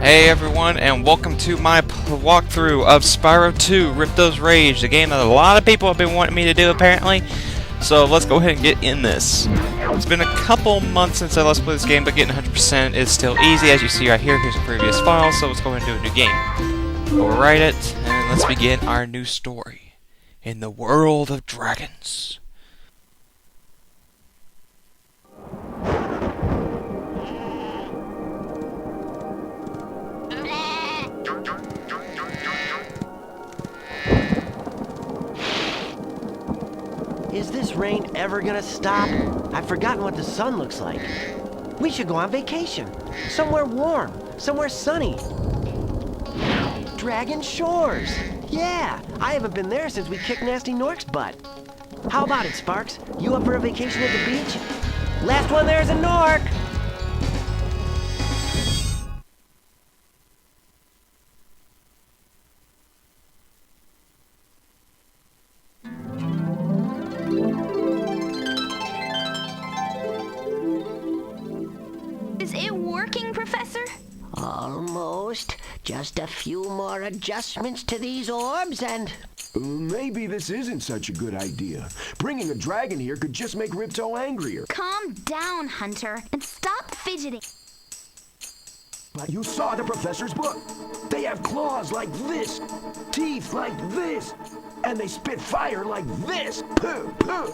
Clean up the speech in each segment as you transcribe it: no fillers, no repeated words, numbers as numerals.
Hey everyone, and welcome to my walkthrough of Spyro 2, Ripto's Rage, the game that a lot of people have been wanting me to do apparently. So let's go ahead and get in this. It's been a couple months since I last played this game, but getting 100% is still easy. As you see right here, here's a previous file, so let's go ahead and do a new game. We'll write it, and let's begin our new story in the world of dragons. Is this rain ever gonna stop? I've forgotten what the sun looks like. We should go on vacation. Somewhere warm. Somewhere sunny. Dragon Shores. Yeah, I haven't been there since we kicked Nasty Nork's butt. How about it, Sparks? You up for a vacation at the beach? Last one there's a Nork! Is it working, Professor? Almost. Just a few more adjustments to these orbs and... Maybe this isn't such a good idea. Bringing a dragon here could just make Ripto angrier. Calm down, Hunter, and stop fidgeting. But you saw the professor's book. They have claws like this, teeth like this, and they spit fire like this. Puh, puh.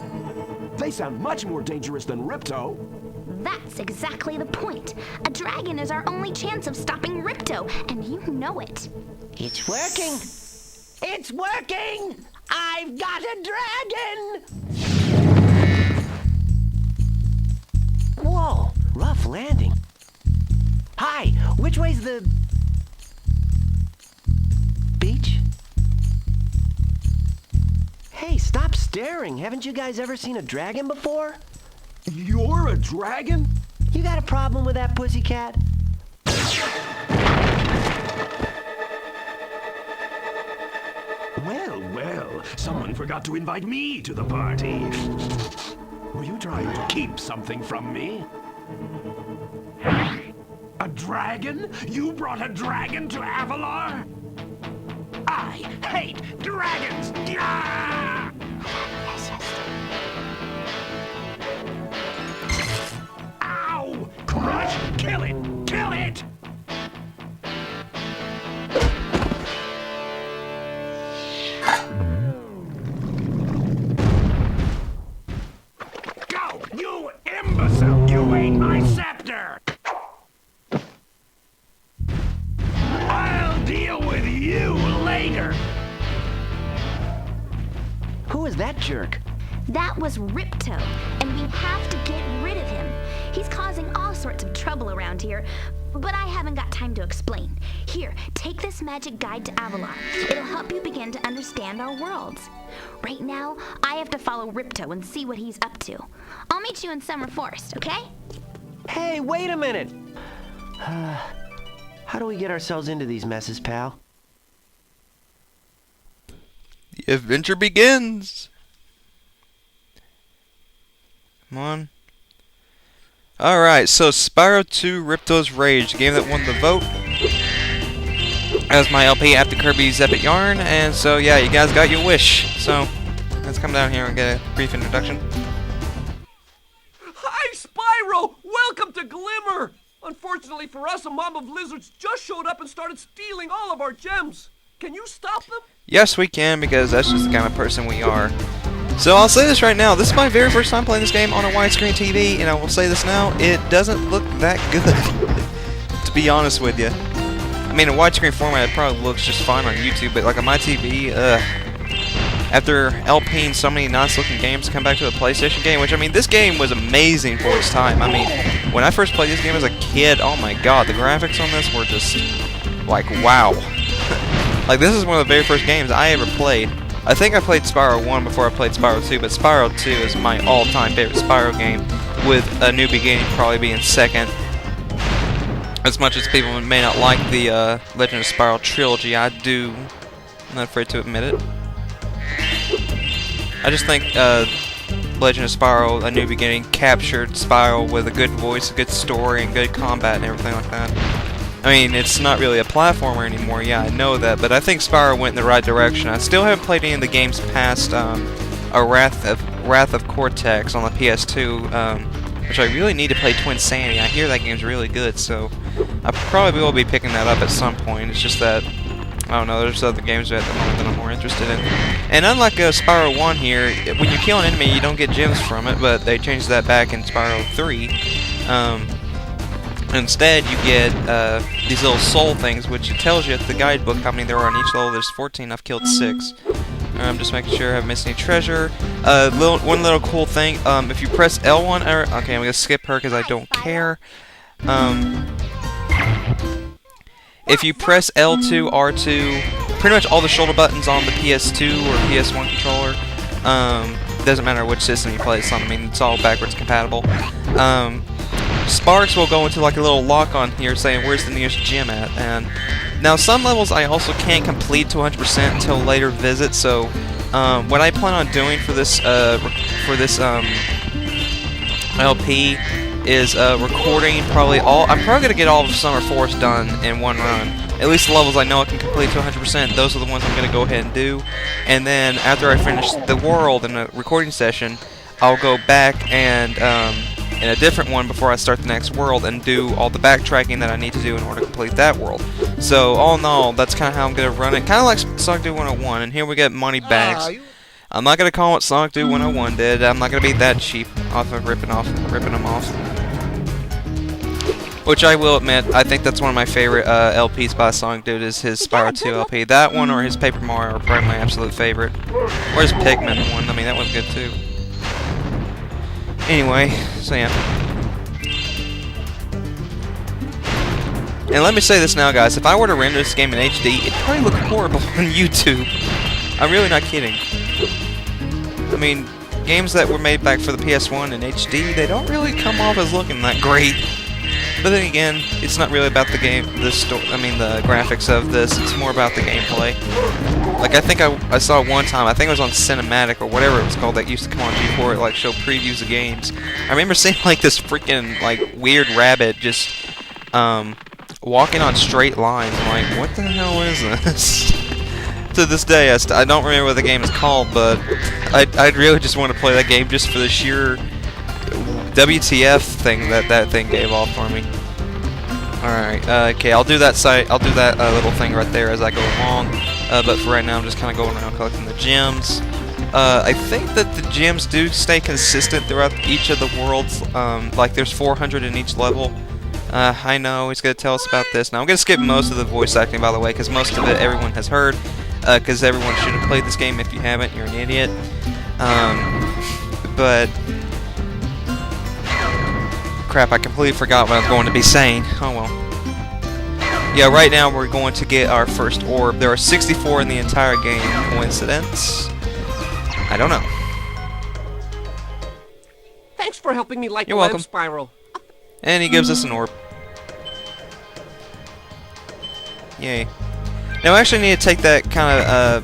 They sound much more dangerous than Ripto. That's exactly the point. A dragon is our only chance of stopping Ripto, and you know it. It's working! It's working! I've got a dragon! Whoa, rough landing. Hi, which way's the... beach? Hey, stop staring. Haven't you guys ever seen a dragon before? You're a dragon? You got a problem with that, pussycat? Well, someone forgot to invite me to the party. Were you trying to keep something from me? A dragon? You brought a dragon to Avalar? I hate dragons! Yeah! Ow! Crush! Kill it! Kill it! Go! You imbecile! You ate my scepter! I'll deal with you later! Who is that jerk? That was Ripto, and we have to get rid of him. He's causing all sorts of trouble around here, but I haven't got time to explain. Here, take this magic guide to Avalar. It'll help you begin to understand our worlds. Right now, I have to follow Ripto and see what he's up to. I'll meet you in Summer Forest, okay? Hey, wait a minute! How do we get ourselves into these messes, pal? The adventure begins! Come on. Alright, so Spyro 2 Ripto's Rage, the game that won the vote as my LP after Kirby's Epic Yarn, and so yeah, you guys got your wish. So, let's come down here and get a brief introduction. Hi, Spyro! Welcome to Glimmer! Unfortunately for us, a mob of lizards just showed up and started stealing all of our gems. Can you stop them? Yes, we can, because that's just the kind of person we are. So I'll say this right now, this is my very first time playing this game on a widescreen TV, and I will say this now, it doesn't look that good, to be honest with you. I mean, in widescreen format, it probably looks just fine on YouTube, but like on my TV, after LPing so many nice-looking games to come back to a PlayStation game, which, I mean, this game was amazing for its time. I mean, when I first played this game as a kid, oh my god, the graphics on this were just, like, wow. Like, this is one of the very first games I ever played. I think I played Spyro 1 before I played Spyro 2, but Spyro 2 is my all-time favorite Spyro game, with A New Beginning probably being second. As much as people may not like the Legend of Spyro trilogy, I do. I'm not afraid to admit it. I just think Legend of Spyro A New Beginning captured Spyro with a good voice, a good story, and good combat and everything like that. I mean, it's not really a platformer anymore, yeah, I know that, but I think Spyro went in the right direction. I still haven't played any of the games past Wrath of Cortex on the PS2, which I really need to play Twin Sanity. I hear that game's really good, so I probably will be picking that up at some point. It's just that, I don't know, there's other games at the moment that I'm more interested in. And unlike Spyro 1 here, when you kill an enemy, you don't get gems from it, but they changed that back in Spyro 3. Instead, you get these little soul things, which it tells you at the guidebook how many there are on each level. There's 14. I've killed 6. I'm just making sure I haven't missed any treasure. One little cool thing. If you press L1, okay, I'm gonna skip her because I don't care. If you press L2, R2, pretty much all the shoulder buttons on the PS2 or PS1 controller. Doesn't matter which system you play this on. I mean, it's all backwards compatible. Sparks will go into like a little lock on here saying where's the nearest gym at, and now some levels I also can't complete to 100% until later visits. So what I plan on doing for this LP is recording probably all. I'm probably gonna get all of Summer Forest done in one run. At least the levels I know I can complete to 100%. Those are the ones I'm gonna go ahead and do, and then after I finish the world in a recording session, I'll go back and in a different one before I start the next world and do all the backtracking that I need to do in order to complete that world. So all in all, that's kind of how I'm going to run it. Kind of like Sonic Dude 101, and here we get money bags. I'm not going to call it Sonic Dude 101 did. I'm not going to be that cheap off of ripping them off. Which I will admit, I think that's one of my favorite LPs by Sonic Dude is his Spyro 2 LP. That one or his Paper Mario are probably my absolute favorite. Or his Pikmin one. I mean, that one's good too. Anyway, so yeah. And let me say this now, guys. If I were to render this game in HD, it'd probably look horrible on YouTube. I'm really not kidding. I mean, games that were made back for the PS1 in HD, they don't really come off as looking that great. But then again, it's not really about the game, the graphics of this. It's more about the gameplay. Like, I think I saw one time, I think it was on Cinematic or whatever it was called that used to come on before it, like, show previews of games. I remember seeing, like, this freaking, like, weird rabbit just, walking on straight lines. I'm like, what the hell is this? To this day, I don't remember what the game is called, but I'd really just want to play that game just for the sheer WTF thing that thing gave off for me. Alright, okay, I'll do that little thing right there as I go along. But for right now, I'm just kind of going around collecting the gems. I think that the gems do stay consistent throughout each of the worlds. Like there's 400 in each level. I know he's going to tell us about this. Now I'm going to skip most of the voice acting, by the way, because most of it everyone has heard. Because everyone should have played this game. If you haven't, you're an idiot. But crap, I completely forgot what I was going to be saying. Oh well. Yeah, right now we're going to get our first orb. There are 64 in the entire game. Coincidence? I don't know. Thanks for helping me light You're the lamp, welcome. Spyro. And he gives us an orb. Yay. Now I actually need to take that kind of,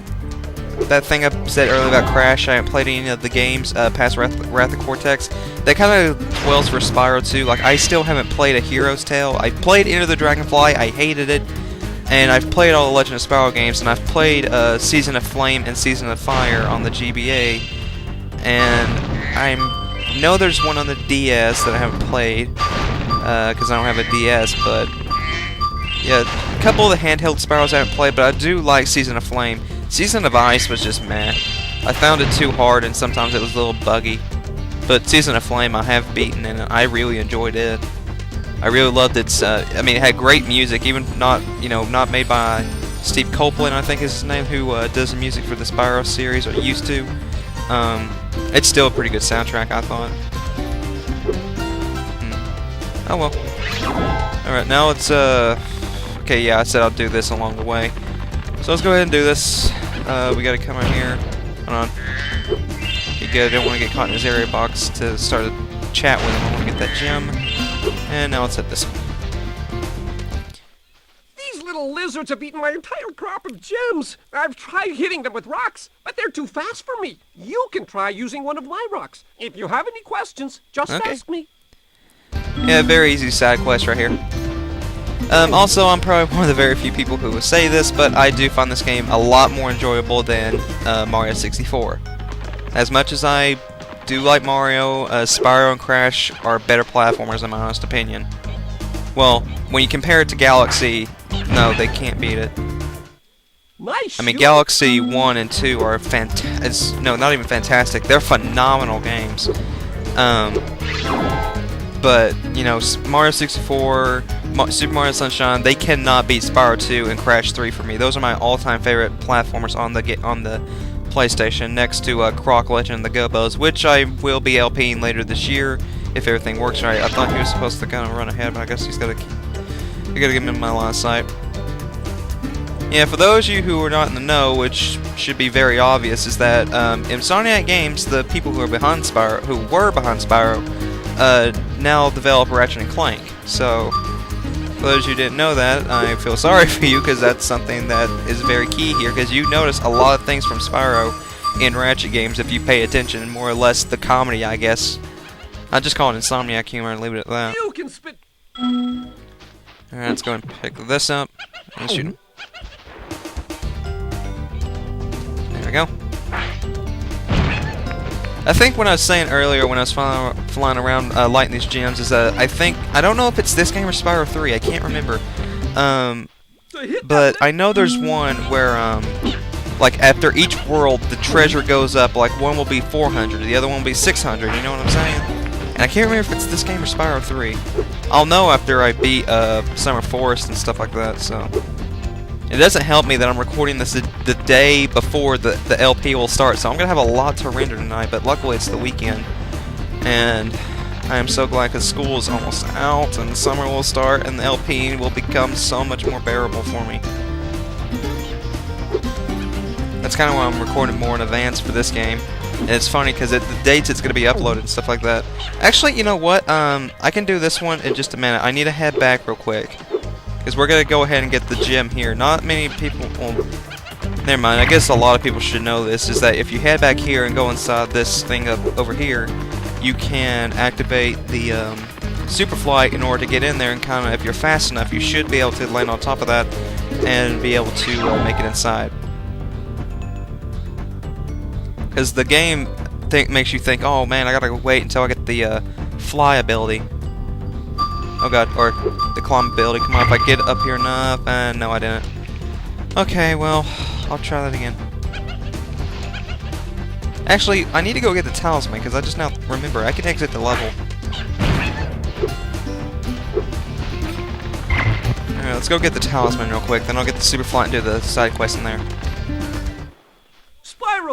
that thing I said earlier about Crash. I haven't played any of the games past Wrath of Cortex. That kind of dwells for Spyro 2. Like, I still haven't played A Hero's Tale. I played Enter the Dragonfly. I hated it. And I've played all the Legend of Spyro games. And I've played Season of Flame and Season of Fire on the GBA. And I know there's one on the DS that I haven't played. Because I don't have a DS. But yeah, a couple of the handheld Spyros I haven't played. But I do like Season of Flame. Season of Ice was just meh. I found it too hard and sometimes it was a little buggy. But Season of Flame I have beaten and I really enjoyed it. I really loved its, I mean, it had great music, even not made by Steve Copeland, I think is his name, who does the music for the Spyro series, or used to. It's still a pretty good soundtrack, I thought. Oh well. Alright, now it's, okay, yeah, I said I'll do this along the way. So let's go ahead and do this. We gotta come in here. Hold on. Okay, good. I don't want to get caught in his area box to start a chat with him. I want to get that gem. And now let's hit this one. These little lizards have eaten my entire crop of gems. I've tried hitting them with rocks, but they're too fast for me. You can try using one of my rocks. If you have any questions, just ask me. Yeah, very easy side quest right here. Also, I'm probably one of the very few people who will say this, but I do find this game a lot more enjoyable than Mario 64. As much as I do like Mario, Spyro and Crash are better platformers in my honest opinion. Well, when you compare it to Galaxy, no, they can't beat it. Nice. I mean, Galaxy 1 and 2 are no, not even fantastic. They're phenomenal games. But, you know, Mario 64, Super Mario Sunshine, they cannot beat Spyro 2 and Crash 3 for me. Those are my all-time favorite platformers on the PlayStation, next to Croc Legend and the Gobos, which I will be LPing later this year if everything works right. I thought he was supposed to kind of run ahead, but I guess you gotta get him in my line of sight. Yeah, for those of you who are not in the know, which should be very obvious, is that Insomniac Games, the people who were behind Spyro, now develop Ratchet and Clank. So, for those who didn't know that, I feel sorry for you, because that's something that is very key here, because you notice a lot of things from Spyro in Ratchet games if you pay attention, and more or less the comedy, I guess. I'll just call it Insomniac humor and leave it at that. You can spit. Alright, let's go and pick this up and shoot him. There we go. I think what I was saying earlier when I was flying around lighting these gems is that I don't know if it's this game or Spyro 3, I can't remember. But I know there's one where, like, after each world, the treasure goes up, like, one will be 400, the other one will be 600, you know what I'm saying? And I can't remember if it's this game or Spyro 3. I'll know after I beat Summer Forest and stuff like that, so... It doesn't help me that I'm recording this the day before the LP will start, so I'm going to have a lot to render tonight, but luckily it's the weekend. And I am so glad because school is almost out, and summer will start, and the LP will become so much more bearable for me. That's kind of why I'm recording more in advance for this game. And it's funny because the dates it's going to be uploaded and stuff like that. Actually, you know what? I can do this one in just a minute. I need to head back real quick. Because we're going to go ahead and get the gem here. Not many people... Well, never mind. I guess a lot of people should know this. Is that if you head back here and go inside this thing up over here, you can activate the super flight in order to get in there. And kind of, if you're fast enough, you should be able to land on top of that and be able to make it inside. Because the game makes you think, oh man, I gotta wait until I get the fly ability. Oh god, or the climb ability. Come on, if I get up here enough. No, I didn't. Okay, well, I'll try that again. Actually, I need to go get the talisman, because I just now remember I can exit the level. Alright, let's go get the talisman real quick, then I'll get the super flight and do the side quest in there.